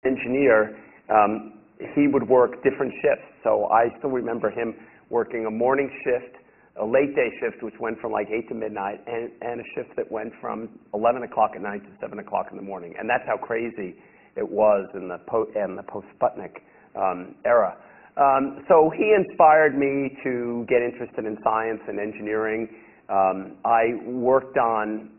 engineer, he would work different shifts. So I still remember him working a morning shift, a late day shift, which went from like 8 to midnight, and a shift that went from 11 o'clock at night to 7 o'clock in the morning. And that's how crazy it was in the post-Sputnik era. So he inspired me to get interested in science and engineering. I worked on,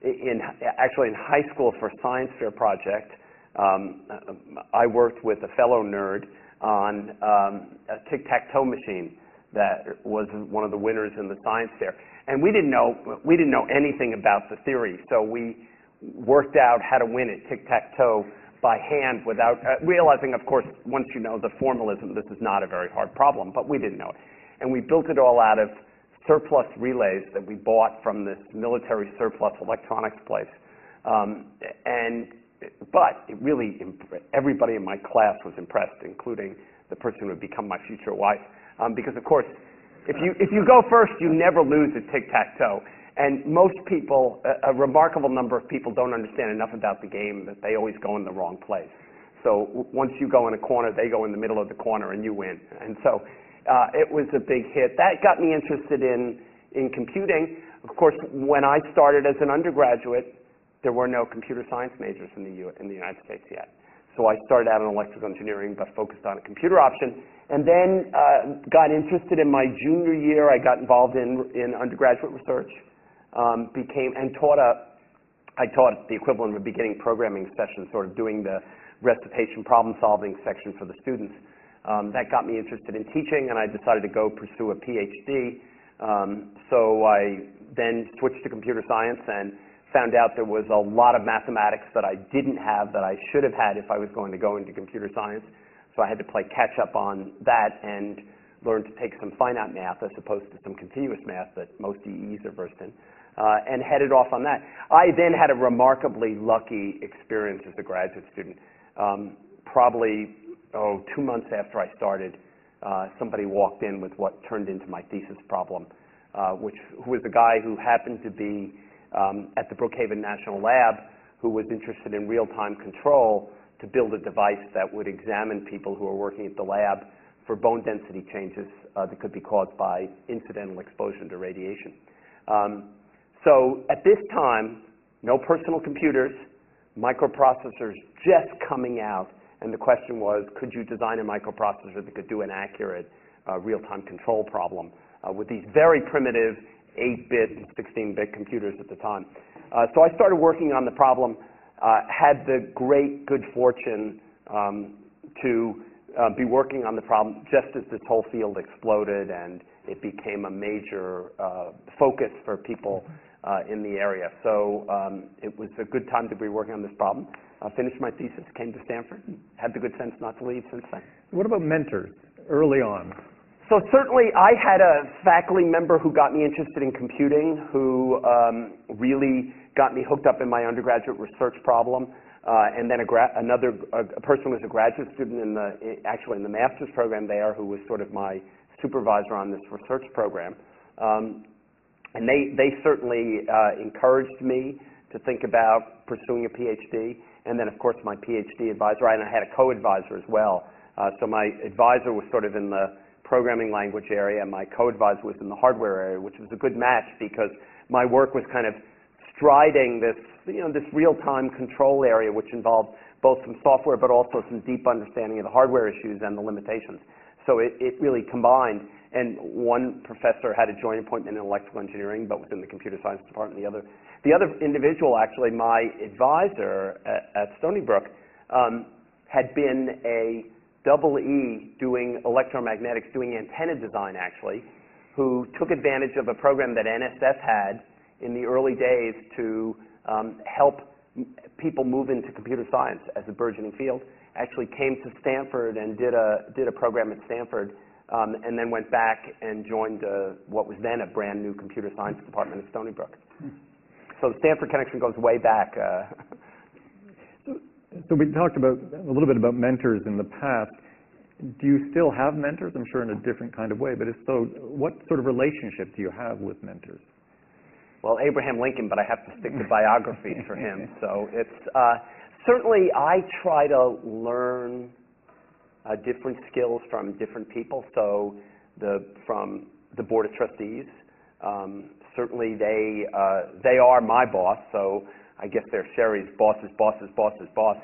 actually in high school for a science fair project. I worked with a fellow nerd on a tic-tac-toe machine that was one of the winners in the science fair. And we didn't know anything about the theory, so we worked out how to win it tic-tac-toe by hand without realizing, of course, once you know the formalism, this is not a very hard problem, but we didn't know it. And we built it all out of surplus relays that we bought from this military surplus electronics place. But it really, everybody in my class was impressed, including the person who would become my future wife. Because of course, if you go first, you never lose at tic-tac-toe. And most people, a remarkable number of people don't understand enough about the game that they always go in the wrong place. So once you go in a corner, they go in the middle of the corner and you win. And so it was a big hit. That got me interested in computing. Of course, when I started as an undergraduate, there were no computer science majors in the United States yet. So I started out in electrical engineering, but focused on a computer option. And then got interested in my junior year. I got involved in undergraduate research. I taught the equivalent of a beginning programming session, sort of doing the recitation problem-solving section for the students. That got me interested in teaching, and I decided to go pursue a PhD. So I then switched to computer science and found out there was a lot of mathematics that I didn't have that I should have had if I was going to go into computer science. So I had to play catch up on that and learn to take some finite math as opposed to some continuous math that most EEs are versed in, and headed off on that. I then had a remarkably lucky experience as a graduate student. Probably 2 months after I started, somebody walked in with what turned into my thesis problem, who was a guy who happened to be at the Brookhaven National Lab, who was interested in real-time control to build a device that would examine people who are working at the lab for bone density changes that could be caused by incidental exposure to radiation. So at this time, no personal computers, microprocessors just coming out, and the question was, could you design a microprocessor that could do an accurate real-time control problem with these very primitive 8-bit and 16-bit computers at the time. So I started working on the problem, had the great good fortune to be working on the problem just as this whole field exploded and it became a major focus for people in the area. So it was a good time to be working on this problem. I finished my thesis, came to Stanford, and had the good sense not to leave since then. What about mentors early on? So certainly I had a faculty member who got me interested in computing, who really got me hooked up in my undergraduate research problem. And then a person who was a graduate student actually in the master's program there, who was sort of my supervisor on this research program. And they certainly encouraged me to think about pursuing a PhD. And then, of course, my PhD advisor, and I had a co-advisor as well. So my advisor was sort of in the programming language area, and my co-advisor was in the hardware area, which was a good match because my work was kind of striding this, this real-time control area, which involved both some software but also some deep understanding of the hardware issues and the limitations. So it really combined. And one professor had a joint appointment in electrical engineering, but was in the computer science department. The other individual, actually, my advisor at Stony Brook, had been a double E doing electromagnetics, doing antenna design, actually, who took advantage of a program that NSF had in the early days to help people move into computer science as a burgeoning field. Actually came to Stanford and did a program at Stanford, and then went back and joined what was then a brand new computer science department at Stony Brook. So the Stanford connection goes way back. So we talked a little bit about mentors in the past. Do you still have mentors? I'm sure in a different kind of way, but if so, what sort of relationship do you have with mentors? Well, Abraham Lincoln, but I have to stick to biographies for him. So it's Certainly, I try to learn different skills from different people. So from the Board of Trustees, certainly they are my boss, so I guess they're Sherry's boss's boss's boss's boss.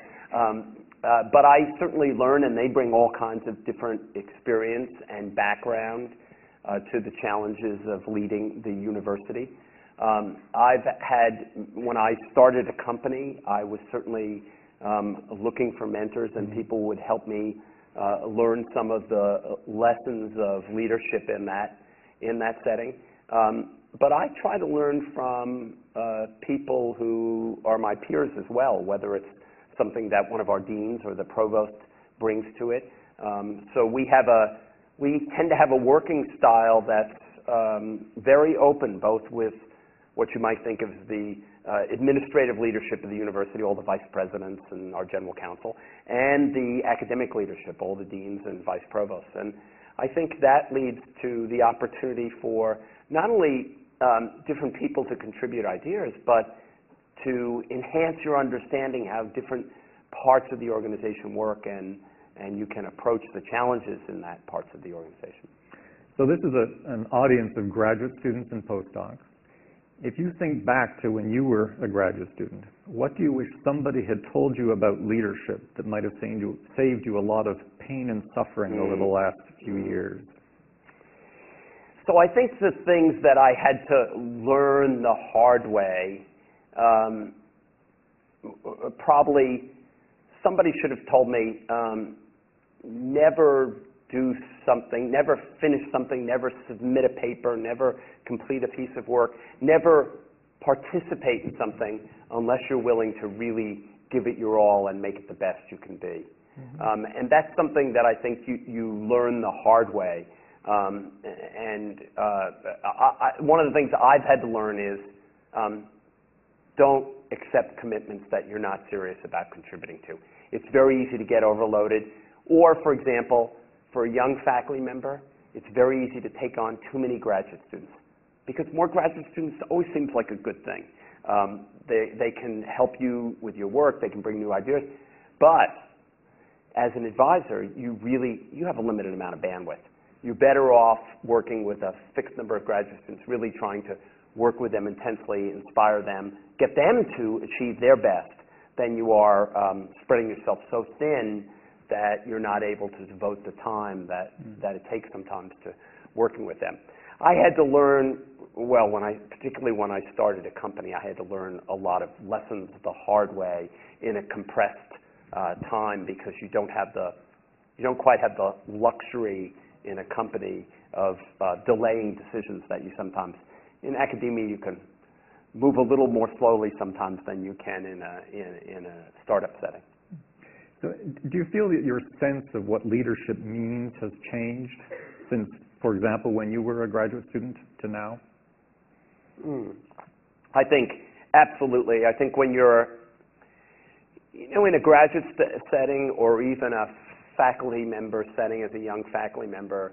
But I certainly learn, and they bring all kinds of different experience and background to the challenges of leading the university. I've had, when I started a company, I was certainly looking for mentors, and people would help me learn some of the lessons of leadership in that setting. But I try to learn from people who are my peers as well, whether it's something that one of our deans or the provost brings to it. So we tend to have a working style that's very open, both with what you might think of the administrative leadership of the university, all the vice presidents and our general counsel, and the academic leadership, all the deans and vice provosts. And I think that leads to the opportunity for not only different people to contribute ideas, but to enhance your understanding how different parts of the organization work, and you can approach the challenges in that parts of the organization. So this is an audience of graduate students and postdocs. If you think back to when you were a graduate student, what do you wish somebody had told you about leadership that might have saved you a lot of pain and suffering over the last few years? So I think the things that I had to learn the hard way, probably somebody should have told me, never do something, never finish something, never submit a paper, never complete a piece of work, never participate in something unless you're willing to really give it your all and make it the best you can be. Mm-hmm. And that's something that I think you learn the hard way. One of the things I've had to learn is don't accept commitments that you're not serious about contributing to. It's very easy to get overloaded. Or, for example, for a young faculty member, it's very easy to take on too many graduate students, because more graduate students always seems like a good thing. They can help you with your work, they can bring new ideas, but as an advisor, you have a limited amount of bandwidth. You're better off working with a fixed number of graduate students, really trying to work with them intensely, inspire them, get them to achieve their best, than you are spreading yourself so thin that you're not able to devote the time that it takes sometimes to working with them. I had to learn, well, particularly when I started a company, I had to learn a lot of lessons the hard way in a compressed time, because you don't quite have the luxury in a company of delaying decisions that you sometimes, in academia, you can move a little more slowly sometimes than you can in a startup setting. So do you feel that your sense of what leadership means has changed since, for example, when you were a graduate student to now? I think absolutely. I think when you're, in a graduate setting or even a faculty member setting as a young faculty member,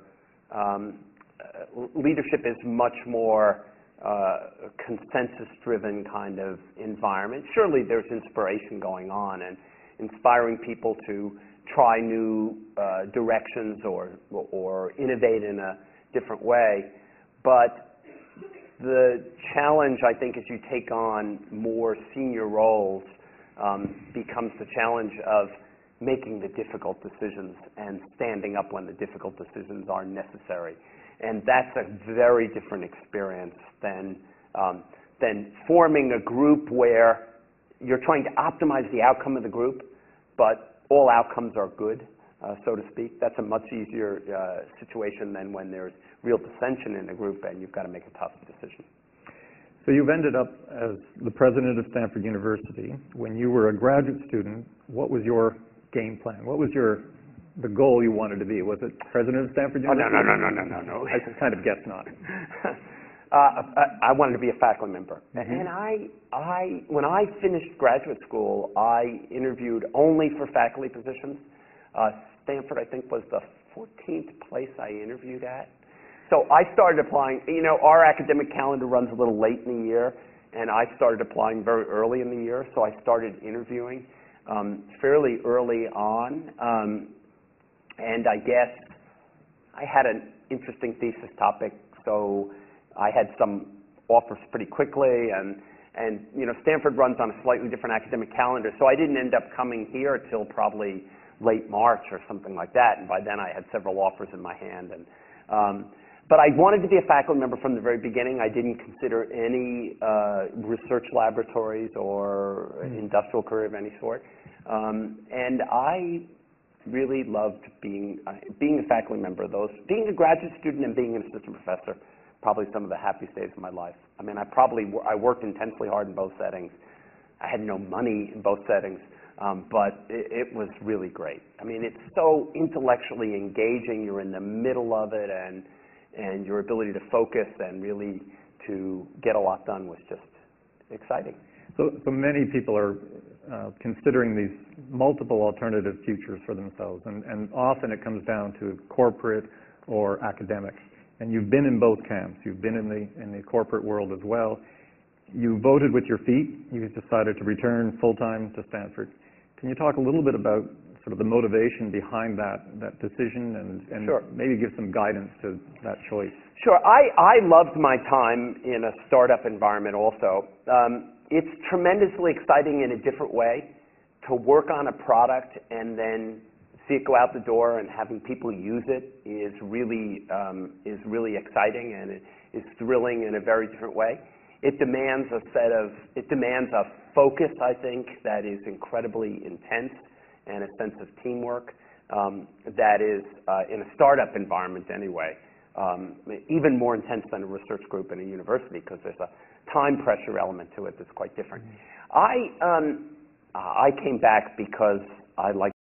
leadership is much more consensus-driven kind of environment. Surely there's inspiration going on and inspiring people to try new directions or innovate in a different way. But the challenge, I think, as you take on more senior roles, becomes the challenge of making the difficult decisions and standing up when the difficult decisions are necessary. And that's a very different experience than forming a group where you're trying to optimize the outcome of the group, but all outcomes are good, so to speak. That's a much easier situation than when there's real dissension in the group and you've got to make a tough decision. So you've ended up as the president of Stanford University. When you were a graduate student, what was your game plan? What was the goal you wanted to be? Was it president of Stanford University? No. I kind of guess not. I wanted to be a faculty member. Mm-hmm. And when I finished graduate school, I interviewed only for faculty positions. Stanford, I think, was the 14th place I interviewed at. So I started applying. Our academic calendar runs a little late in the year, and I started applying very early in the year, so I started interviewing. fairly early on, and I guess I had an interesting thesis topic, so I had some offers pretty quickly, and Stanford runs on a slightly different academic calendar, so I didn't end up coming here till probably late March or something like that, and by then I had several offers in my hand. But I wanted to be a faculty member from the very beginning. I didn't consider any research laboratories or industrial career of any sort, and I really loved being a faculty member. Being a graduate student and being an assistant professor, probably some of the happiest days of my life. I mean, I worked intensely hard in both settings. I had no money in both settings, but it was really great. I mean, it's so intellectually engaging. You're in the middle of it, and your ability to focus and really to get a lot done was just exciting. So many people are considering these multiple alternative futures for themselves, and often it comes down to corporate or academic. And you've been in both camps. You've been in the corporate world as well. You voted with your feet. You decided to return full-time to Stanford. Can you talk a little bit about sort of the motivation behind that decision, and Sure. maybe give some guidance to that choice? Sure. I loved my time in a startup environment also. It's tremendously exciting in a different way to work on a product and then see it go out the door, and having people use it is really exciting, and it is thrilling in a very different way. It demands a focus, I think, that is incredibly intense, and a sense of teamwork that is, in a startup environment anyway, even more intense than a research group in a university, because there's a time pressure element to it that's quite different. I came back because I like